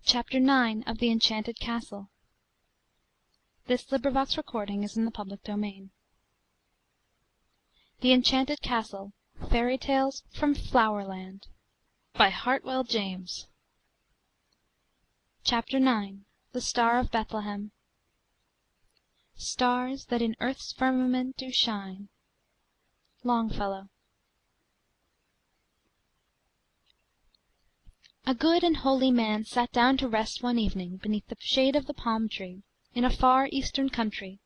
CHAPTER IX. Of the Enchanted Castle. The Enchanted Castle. Fairy Tales from Flowerland. By Hartwell James. CHAPTER IX. The Star of Bethlehem. Stars that in earth's firmament do shine. Longfellow. A good and holy man sat down to rest one evening beneath the shade of the palm tree, in a far eastern country,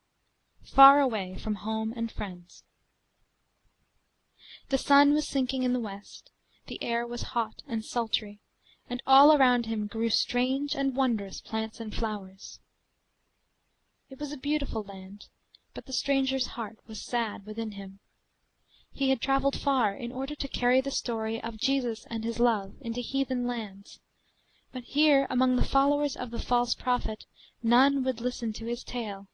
far away from home and friends. The sun was sinking in the west, the air was hot and sultry, and all around him grew strange and wondrous plants and flowers. It was a beautiful land, but the stranger's heart was sad within him. He had travelled far in order to carry the story of Jesus and his love into heathen lands, but here among the followers of the false prophet none would listen to his tale.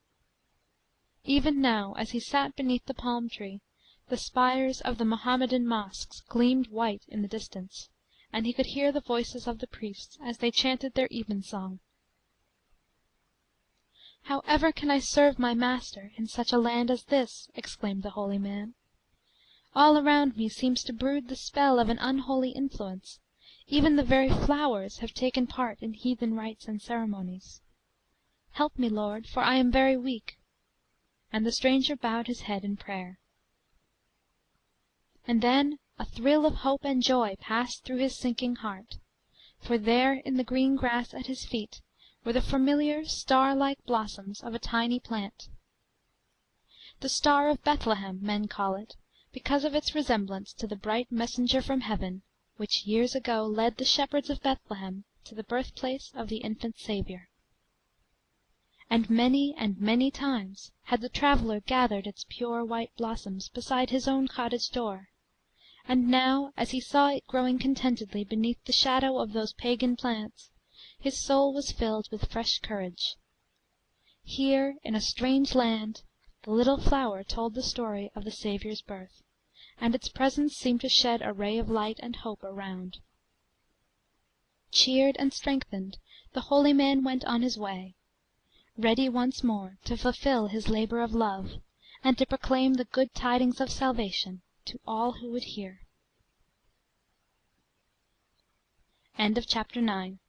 Even now, as he sat beneath the palm tree, the spires of the Mohammedan mosques gleamed white in the distance, and he could hear the voices of the priests as they chanted their evensong. "How ever can I serve my Master in such a land as this?" exclaimed the holy man. "All around me seems to brood the spell of an unholy influence. Even the very flowers have taken part in heathen rites and ceremonies. Help me, Lord, for I am very weak." And the stranger bowed his head in prayer. And then a thrill of hope and joy passed through his sinking heart, for there in the green grass at his feet were the familiar star-like blossoms of a tiny plant. The Star of Bethlehem men call it, because of its resemblance to the bright messenger from heaven, which years ago led the shepherds of Bethlehem to the birthplace of the infant Saviour. And many times had the traveller gathered its pure white blossoms beside his own cottage door, and now, as he saw it growing contentedly beneath the shadow of those pagan plants, his soul was filled with fresh courage. Here, in a strange land, the little flower told the story of the Saviour's birth, and its presence seemed to shed a ray of light and hope around. Cheered and strengthened, the holy man went on his way, ready once more to fulfil his labour of love, and to proclaim the good tidings of salvation to all who would hear. Chapter 10.